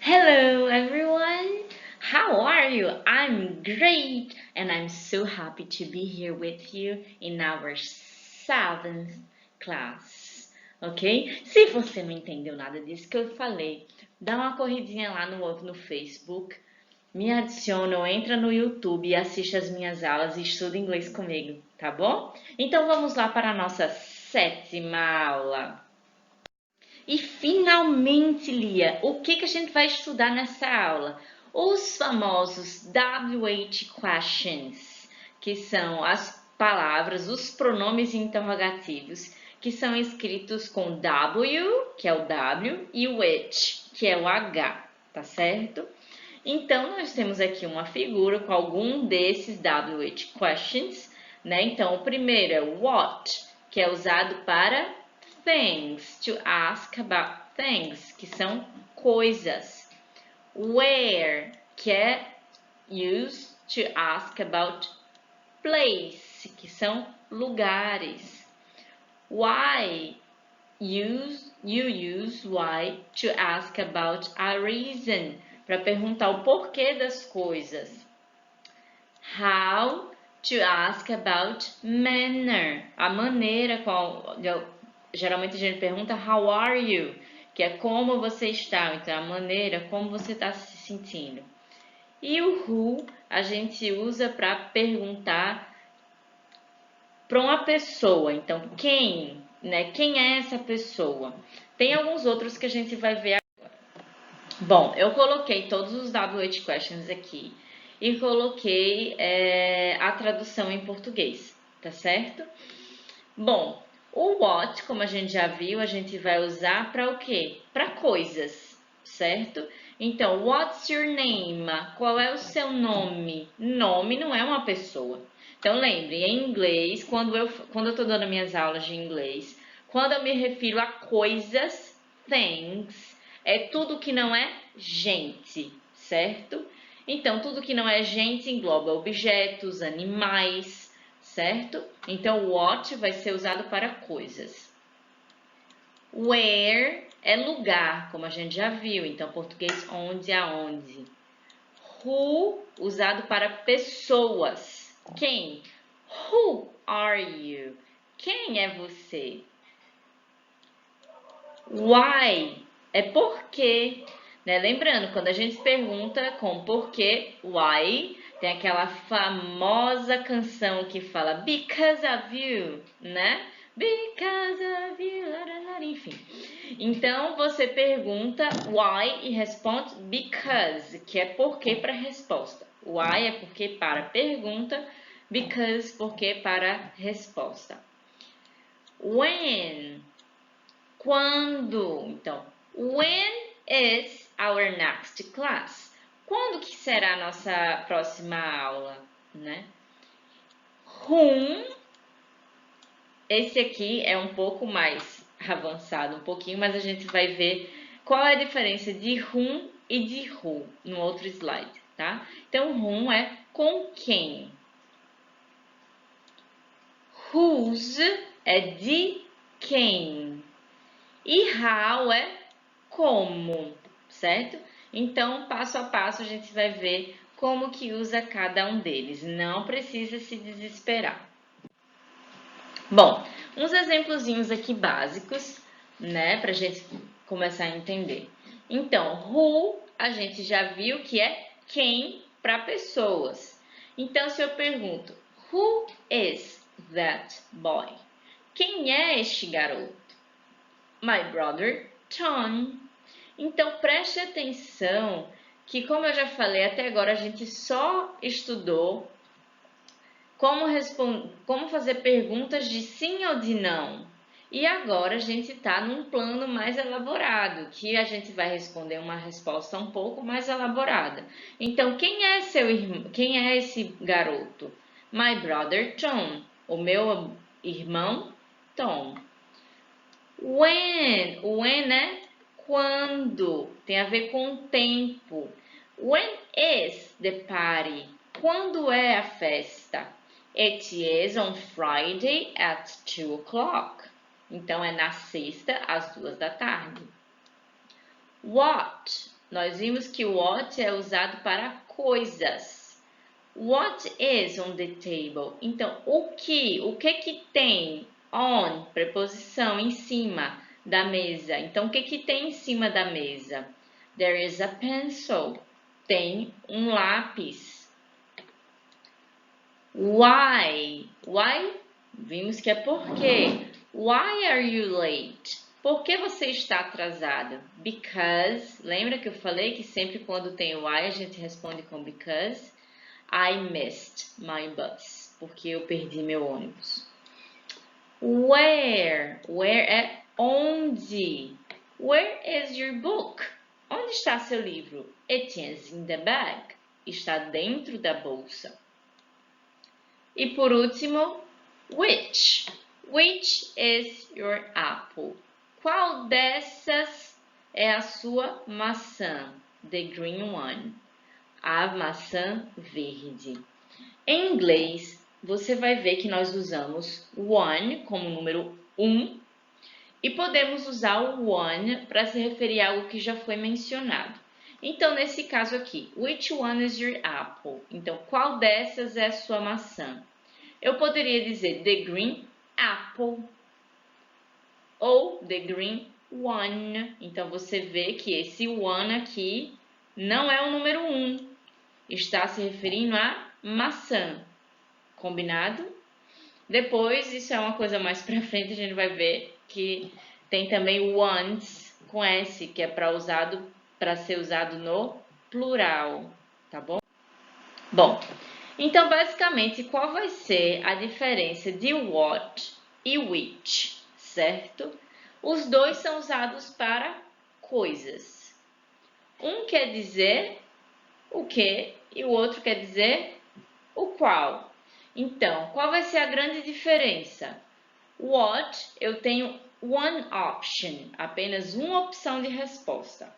Hello everyone! How are you? I'm great and I'm so happy to be here with you in our seventh class, ok? Se você não entendeu nada disso que eu falei, dá uma corridinha lá no Facebook, me adiciona ou entra no YouTube e assiste as minhas aulas e estuda inglês comigo, tá bom? Então vamos lá para a nossa sétima aula. E finalmente, Lia, o que a gente vai estudar nessa aula? Os famosos WH questions, que são as palavras, os pronomes interrogativos, que são escritos com W, que é o W, e o H, que é o H, tá certo? Então, nós temos aqui uma figura com algum desses WH questions, né? Então, o primeiro é what, que é usado para things, to ask about things, que são coisas. Where, que é used to ask about place, que são lugares. Why, you use why to ask about a reason, para perguntar o porquê das coisas. How, to ask about manner, a maneira qual geralmente a gente pergunta how are you, que é como você está, então a maneira como você está se sentindo. E o who a gente usa para perguntar para uma pessoa, então quem, né? Quem é essa pessoa? Tem alguns outros que a gente vai ver agora. Bom, eu coloquei todos os WH questions aqui e coloquei a tradução em português, tá certo? Bom, o what, como a gente já viu, a gente vai usar para o quê? Para coisas, certo? Então, what's your name? Qual é o seu nome? Nome não é uma pessoa. Então, lembre, em inglês, quando eu estou dando minhas aulas de inglês, quando eu me refiro a coisas, things, é tudo que não é gente, certo? Então, tudo que não é gente engloba objetos, animais, certo? Então, what vai ser usado para coisas. Where é lugar, como a gente já viu. Então, português, onde, aonde. Who, usado para pessoas. Quem? Who are you? Quem é você? Why é porquê, né? Lembrando, quando a gente pergunta com porquê, why, tem aquela famosa canção que fala because of you, né? Because of you, enfim. Então, você pergunta why e responde because, que é porquê para resposta. Why é porquê para pergunta, because porquê para resposta. When, quando? Então, when is our next class? Quando que será a nossa próxima aula, né? Whom, esse aqui é um pouco mais avançado, um pouquinho, mas a gente vai ver qual é a diferença de whom e de who no outro slide, tá? Então, whom é com quem. Whose é de quem. E how é como, certo? Então, passo a passo, a gente vai ver como que usa cada um deles. Não precisa se desesperar. Bom, uns exemplozinhos aqui básicos, né? Pra gente começar a entender. Então, who, a gente já viu que é quem para pessoas. Então, se eu pergunto, who is that boy? Quem é este garoto? My brother Tom. Então, preste atenção que, como eu já falei, até agora a gente só estudou como fazer perguntas de sim ou de não. E agora a gente está num plano mais elaborado, que a gente vai responder uma resposta um pouco mais elaborada. Então, quem é seu irmão? Quem é esse garoto? My brother Tom. O meu irmão Tom. When é quando, tem a ver com o tempo. When is the party? Quando é a festa? It is on Friday at 2 o'clock. Então, é na sexta, às 2 da tarde. What? nós vimos que o what é usado para coisas. What is on the table? Então, o que tem on, preposição, em cima da mesa. Então, o que tem em cima da mesa? There is a pencil. Tem um lápis. Why? Why? Vimos que é por quê. Why are you late? Por que você está atrasado? Because. Lembra que eu falei que sempre quando tem why a gente responde com because? I missed my bus. Porque eu perdi meu ônibus. Where? Where é onde? Where is your book? Onde está seu livro? It is in the bag. Está dentro da bolsa. E por último, which? Which is your apple? Qual dessas é a sua maçã? The green one. A maçã verde. Em inglês, você vai ver que nós usamos one como número 1 e podemos usar o one para se referir a algo que já foi mencionado. Então, nesse caso aqui, which one is your apple? Então, qual dessas é a sua maçã? Eu poderia dizer the green apple ou the green one. Então, você vê que esse one aqui não é o número 1. Está se referindo a maçã. Combinado? Depois, isso é uma coisa mais pra frente, a gente vai ver que tem também ones com S, que é para ser usado no plural, tá bom? Bom, então basicamente qual vai ser a diferença de what e which, certo? Os dois são usados para coisas. Um quer dizer o que e o outro quer dizer o qual. Então, qual vai ser a grande diferença? What, eu tenho one option, apenas uma opção de resposta.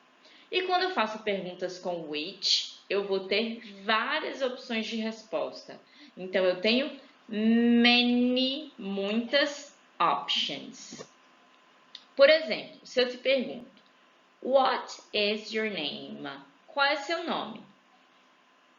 E quando eu faço perguntas com which, eu vou ter várias opções de resposta. Então, eu tenho muitas options. Por exemplo, se eu te pergunto, what is your name? Qual é seu nome?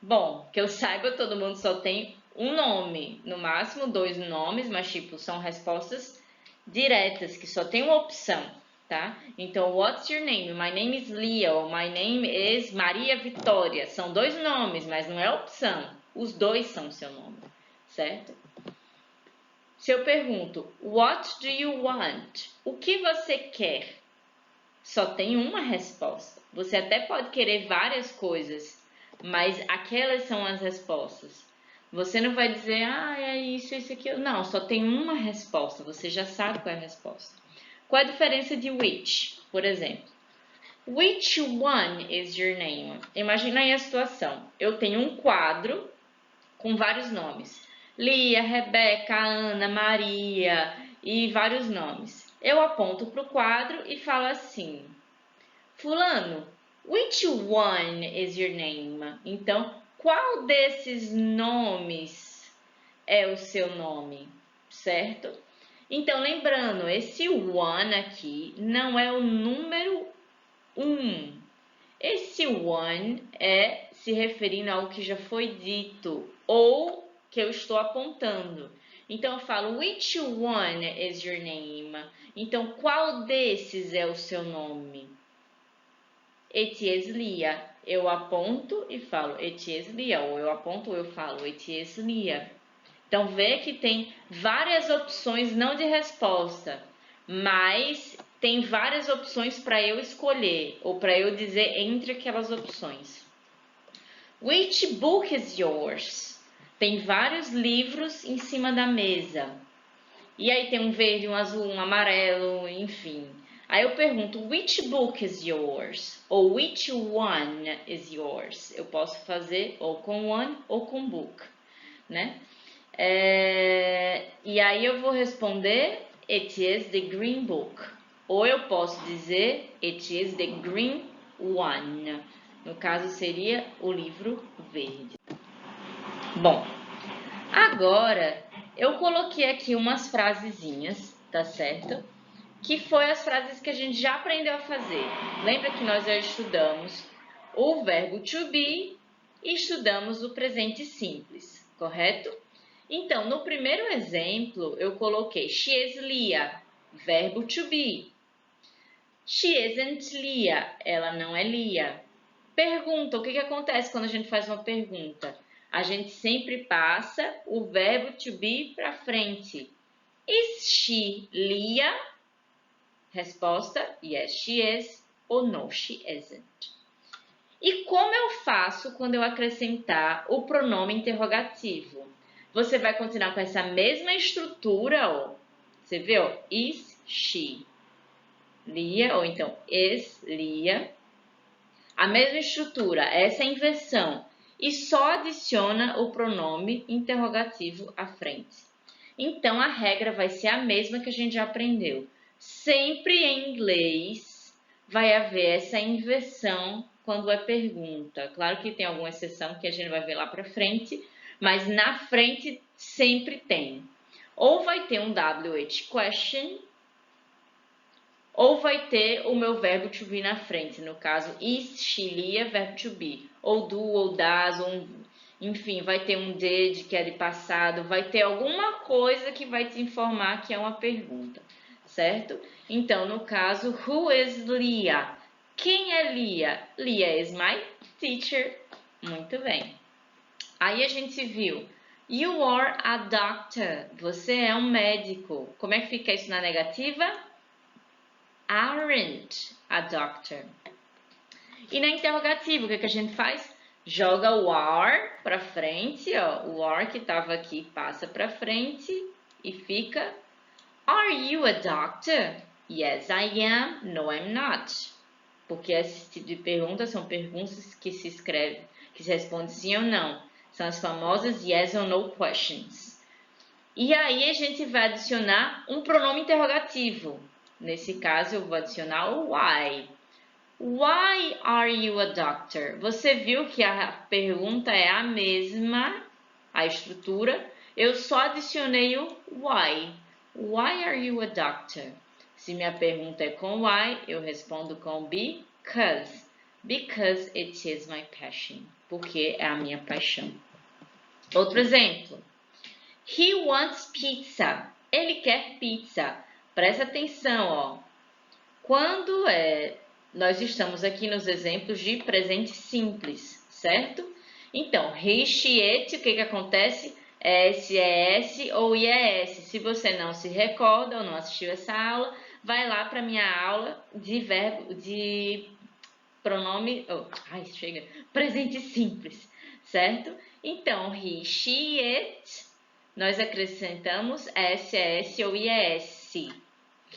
Bom, que eu saiba, todo mundo só tem um nome, no máximo 2 nomes, mas tipo, são respostas diretas, que só tem uma opção, tá? Então, what's your name? My name is Leah, ou my name is Maria Vitória. São 2 nomes, mas não é opção. Os dois são seu nome, certo? Se eu pergunto, what do you want? O que você quer? Só tem uma resposta. Você até pode querer várias coisas, mas aquelas são as respostas. Você não vai dizer, é isso, isso, aquilo. Não, só tem uma resposta. Você já sabe qual é a resposta. Qual a diferença de which, por exemplo? Which one is your name? Imagina aí a situação. Eu tenho um quadro com vários nomes. Lia, Rebeca, Ana, Maria e vários nomes. Eu aponto para o quadro e falo assim, Fulano, which one is your name? Então, qual desses nomes é o seu nome, certo? Então, lembrando, esse one aqui não é o número 1. Esse one é se referindo a algo que já foi dito ou que eu estou apontando. Então, eu falo, which one is your name? Então, qual desses é o seu nome? It is Lia. Eu aponto e falo, it is Lia. Ou eu aponto ou eu falo, it is Lia. Então, vê que tem várias opções, não de resposta, mas tem várias opções para eu escolher, ou para eu dizer entre aquelas opções. Which book is yours? Tem vários livros em cima da mesa. E aí tem um verde, um azul, um amarelo, enfim. Aí eu pergunto, which book is yours? Ou which one is yours? Eu posso fazer ou com one ou com book, né? E aí eu vou responder, it is the green book. Ou eu posso dizer, it is the green one. No caso, seria o livro verde. Bom, agora eu coloquei aqui umas frasezinhas, tá certo? Que foi as frases que a gente já aprendeu a fazer. Lembra que nós já estudamos o verbo to be e estudamos o presente simples, correto? Então, no primeiro exemplo, eu coloquei she is Lia, verbo to be. She isn't Lia, ela não é Lia. Pergunta, o que acontece quando a gente faz uma pergunta? A gente sempre passa o verbo to be para frente. Is she Lia? Resposta, yes, she is, ou no, she isn't. E como eu faço quando eu acrescentar o pronome interrogativo? Você vai continuar com essa mesma estrutura, ó. Você vê, ó, is she Lia, ou então is Lia. A mesma estrutura, essa inversão, e só adiciona o pronome interrogativo à frente. Então, a regra vai ser a mesma que a gente já aprendeu. Sempre em inglês vai haver essa inversão quando é pergunta. Claro que tem alguma exceção que a gente vai ver lá para frente, mas na frente sempre tem. Ou vai ter um WH question, ou vai ter o meu verbo to be na frente. No caso, is, she, Lia, verbo to be. Ou do, ou das, ou enfim, vai ter um did, que é de passado. Vai ter alguma coisa que vai te informar que é uma pergunta, certo? Então, no caso, who is Lia? Quem é Lia? Lia is my teacher. Muito bem. Aí a gente viu, you are a doctor. Você é um médico. Como é que fica isso na negativa? Aren't a doctor. E na interrogativa, o que a gente faz? Joga o are para frente, ó. O are que estava aqui passa para frente e fica Are you a doctor? Yes, I am. No, I'm not. Porque esse tipo de perguntas são perguntas que se escreve, que se responde sim ou não. São as famosas yes or no questions. E aí a gente vai adicionar um pronome interrogativo. Nesse caso, eu vou adicionar o why. Why are you a doctor? Você viu que a pergunta é a mesma, a estrutura. Eu só adicionei o why. Why are you a doctor? Se minha pergunta é com why, eu respondo com because. Because it is my passion. Porque é a minha paixão. Outro exemplo. He wants pizza. Ele quer pizza. Presta atenção, ó. Quando nós estamos aqui nos exemplos de presente simples, certo? Então, he, she, it, o que acontece? S, ES ou IES. Se você não se recorda ou não assistiu essa aula, vai lá para minha aula de pronome, presente simples, certo? Então, he, she, it, nós acrescentamos S, ES ou IES.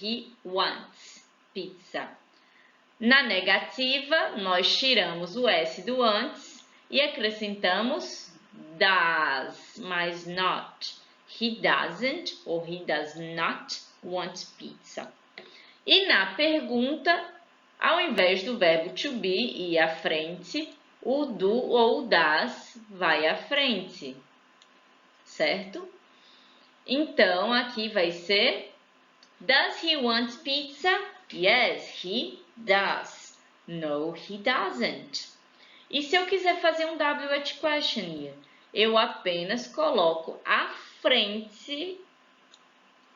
He wants pizza. Na negativa, nós tiramos o S do antes e acrescentamos does, mas not. He doesn't ou he does not want pizza. E na pergunta, ao invés do verbo to be ir à frente, o do ou das vai à frente, certo? Então, aqui vai ser does he want pizza? Yes, he does. No, he doesn't. E se eu quiser fazer um WH question, eu apenas coloco à frente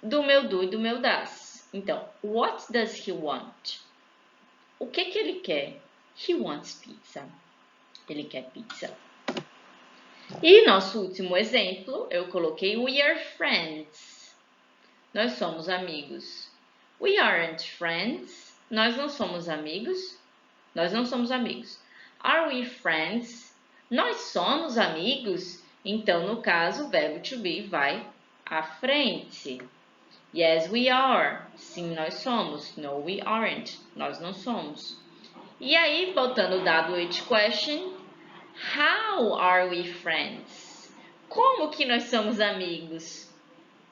do meu do e do meu does. Então, what does he want? O que ele quer? He wants pizza. Ele quer pizza. E nosso último exemplo, eu coloquei we are friends. Nós somos amigos. We aren't friends. Nós não somos amigos. Nós não somos amigos. Are we friends? Nós somos amigos. Então, no caso, o verbo to be vai à frente. Yes, we are. Sim, nós somos. No, we aren't. Nós não somos. E aí, voltando ao WH question, how are we friends? Como que nós somos amigos?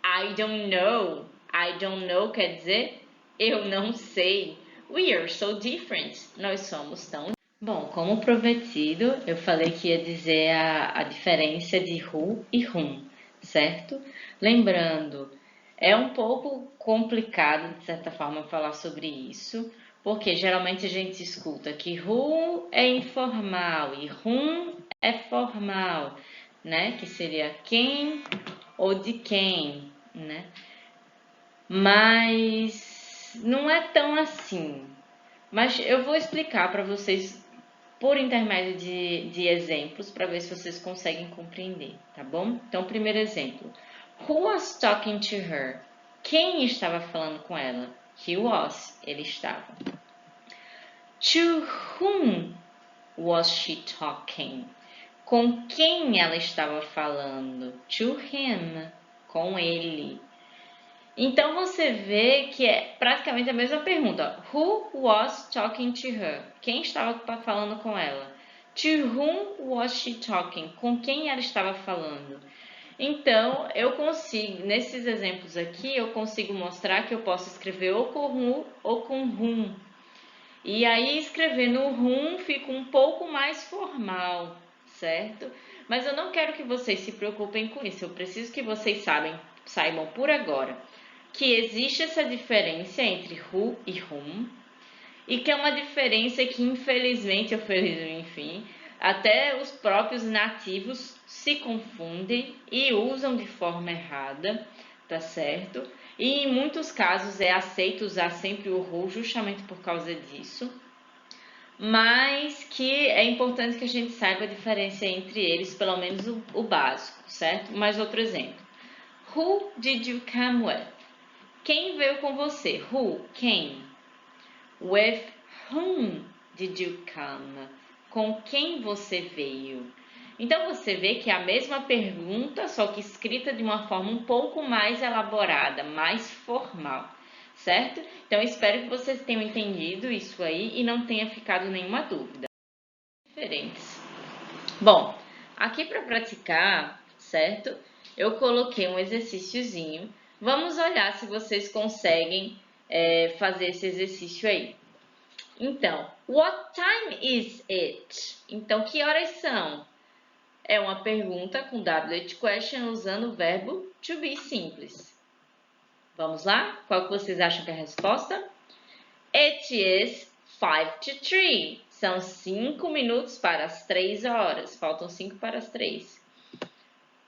I don't know. I don't know quer dizer eu não sei. We are so different. Nós somos tão... Bom, como prometido, eu falei que ia dizer a diferença de who e whom, certo? Lembrando, é um pouco complicado, de certa forma, falar sobre isso, Porque geralmente a gente escuta que who é informal e whom é formal, né? Que seria quem ou de quem, né? Mas não é tão assim. Mas eu vou explicar para vocês por intermédio de exemplos para ver se vocês conseguem compreender, tá bom? Então, primeiro exemplo. Who was talking to her? Quem estava falando com ela? He was, ele estava. To whom was she talking? Com quem ela estava falando? To him, com ele. Então você vê que é praticamente a mesma pergunta. Who was talking to her? Quem estava falando com ela? To whom was she talking? Com quem ela estava falando? Então, eu consigo, nesses exemplos aqui, eu consigo mostrar que eu posso escrever ou com who ou com whom. E aí, escrever no whom fica um pouco mais formal, certo? Mas eu não quero que vocês se preocupem com isso. Eu preciso que vocês saibam por agora que existe essa diferença entre who e whom, e que é uma diferença que, infelizmente, ou felizmente, enfim, até os próprios nativos se confundem e usam de forma errada, tá certo? E em muitos casos é aceito usar sempre o who justamente por causa disso, mas que é importante que a gente saiba a diferença entre eles, pelo menos o básico, certo? Mais outro exemplo. Who did you come with? Quem veio com você? Who? Quem? With whom did you come? Com quem você veio? Então você vê que é a mesma pergunta, só que escrita de uma forma um pouco mais elaborada, mais formal, certo? Então espero que vocês tenham entendido isso aí e não tenha ficado nenhuma dúvida. Diferentes. Bom, aqui para praticar, certo? Eu coloquei um exercíciozinho. Vamos olhar se vocês conseguem fazer esse exercício aí. Então, what time is it? Então, que horas são? É uma pergunta com WH question usando o verbo to be simples. Vamos lá? Qual que vocês acham que é a resposta? It is 5 to 3. São 5 minutos para as 3 horas. Faltam 5 para as 3.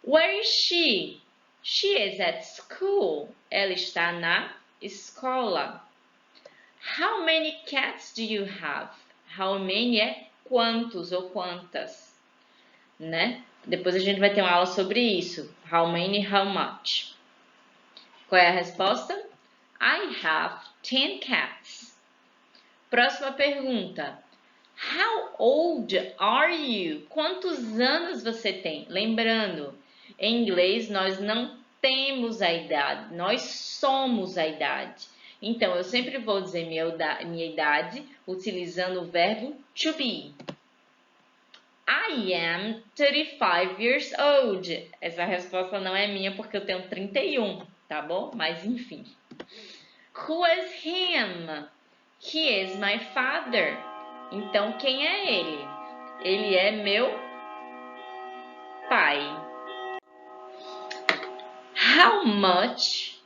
Where is she? She is at school. Ela está na escola. How many cats do you have? How many é quantos ou quantas, né? Depois a gente vai ter uma aula sobre isso. How many, how much. Qual é a resposta? I have 10 cats. Próxima pergunta. How old are you? Quantos anos você tem? Lembrando, em inglês nós não temos a idade, nós somos a idade. Então, eu sempre vou dizer minha idade utilizando o verbo to be. I am 35 years old. Essa resposta não é minha porque eu tenho 31, tá bom? Mas enfim. Who is him? He is my father. Então, quem é ele? Ele é meu pai. How much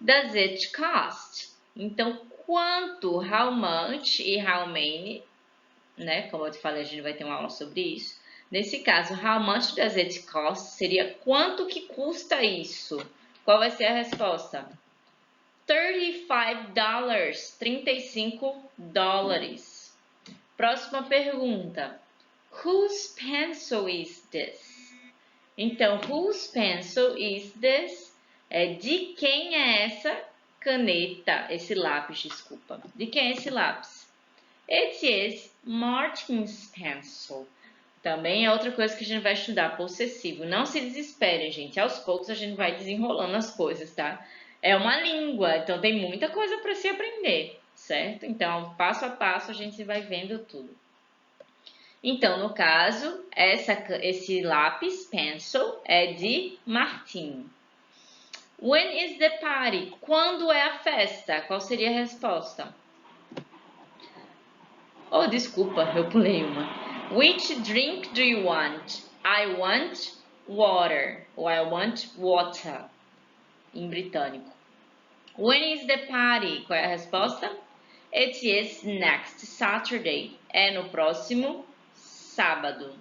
does it cost? Então, quanto, how much e how many, né? Como eu te falei, a gente vai ter uma aula sobre isso. Nesse caso, how much does it cost seria quanto que custa isso? Qual vai ser a resposta? $35, 35 dólares. Próxima pergunta. Whose pencil is this? Então, whose pencil is this? De quem é essa caneta, esse lápis, desculpa. De quem é esse lápis? It is Martin's pencil. Também é outra coisa que a gente vai estudar, possessivo. Não se desesperem, gente. Aos poucos a gente vai desenrolando as coisas, tá? É uma língua, então tem muita coisa para se aprender, certo? Então, passo a passo a gente vai vendo tudo. Então, no caso, esse lápis, pencil, é de Martin. When is the party? Quando é a festa? Qual seria a resposta? Oh, desculpa, eu pulei uma. Which drink do you want? I want water. Ou I want water. Em britânico. When is the party? Qual é a resposta? It is next Saturday. É no próximo sábado.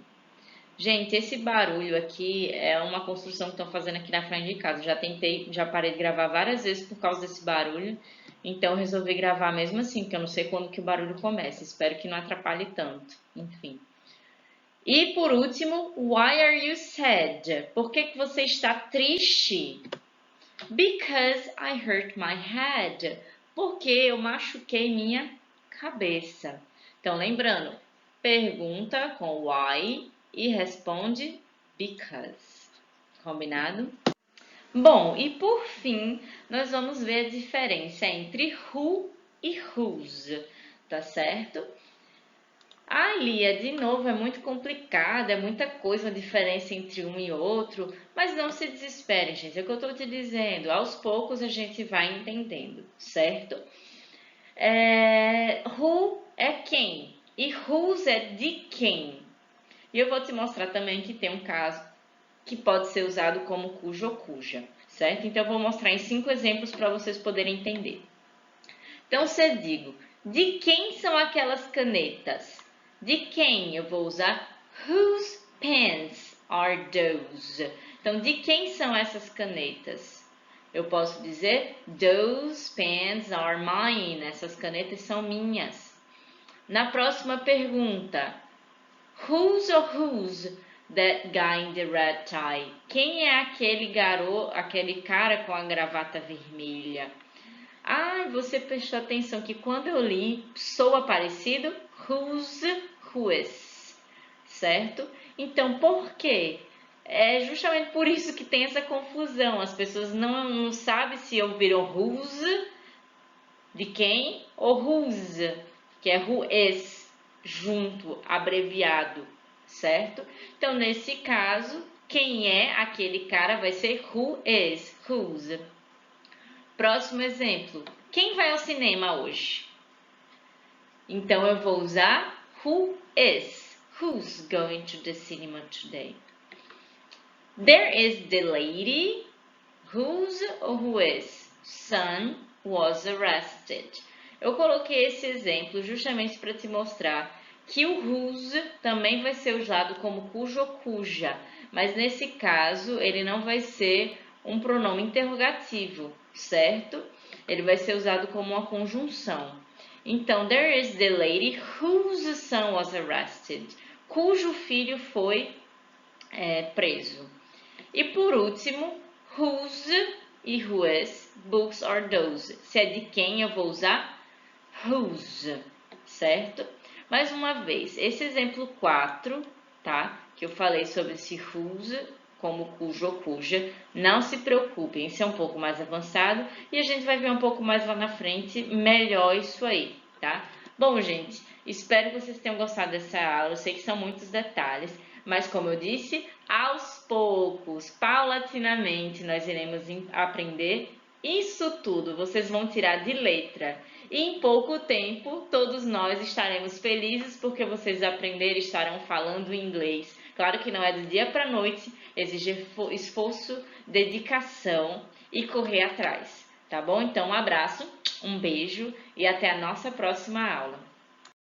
Gente, esse barulho aqui é uma construção que estão fazendo aqui na frente de casa. Já parei de gravar várias vezes por causa desse barulho. Então, eu resolvi gravar mesmo assim, porque eu não sei quando que o barulho começa. Espero que não atrapalhe tanto. Enfim. E por último, why are you sad? Por que você está triste? Because I hurt my head. Porque eu machuquei minha cabeça. Então, lembrando, pergunta com why e responde because. Combinado? Bom, e por fim, nós vamos ver a diferença entre who e whose, tá certo? A Lia, de novo, é muito complicada, é muita coisa, a diferença entre um e outro, mas não se desespere, gente, é o que eu estou te dizendo, aos poucos a gente vai entendendo, certo? Who é quem e whose é de quem. E eu vou te mostrar também que tem um caso que pode ser usado como cujo ou cuja, certo? Então, eu vou mostrar em 5 exemplos para vocês poderem entender. Então, se eu digo, de quem são aquelas canetas? De quem eu vou usar whose pens are those? Então, de quem são essas canetas? Eu posso dizer those pens are mine. Essas canetas são minhas. Na próxima pergunta, whose or whose that guy in the red tie? Quem é aquele garoto, aquele cara com a gravata vermelha? Você prestou atenção que quando eu li soa parecido? Whose, whose, certo? Então, por quê? É justamente por isso que tem essa confusão. As pessoas não sabem se ouviram whose, de quem, ou whose, que é who is, junto, abreviado, certo? Então, nesse caso, quem é aquele cara vai ser who is, whose. Próximo exemplo. Quem vai ao cinema hoje? Então, eu vou usar who is. Who's going to the cinema today? There is the lady whose or whose son was arrested. Eu coloquei esse exemplo justamente para te mostrar que o whose também vai ser usado como cujo ou cuja, mas nesse caso ele não vai ser um pronome interrogativo, certo? Ele vai ser usado como uma conjunção. Então, there is the lady whose son was arrested, cujo filho foi preso. E por último, whose e whose books are those. Se é de quem, eu vou usar whose, certo? Mais uma vez, esse exemplo 4, tá? Que eu falei sobre esse whose como cujo ou cuja, não se preocupem, esse é um pouco mais avançado e a gente vai ver um pouco mais lá na frente melhor isso aí, tá? Bom, gente, espero que vocês tenham gostado dessa aula, eu sei que são muitos detalhes, mas como eu disse, aos poucos, paulatinamente, nós iremos aprender isso tudo, vocês vão tirar de letra. E em pouco tempo, todos nós estaremos felizes porque vocês aprenderam e estarão falando inglês. Claro que não é do dia para a noite, exige esforço, dedicação e correr atrás, tá bom? Então, um abraço, um beijo e até a nossa próxima aula.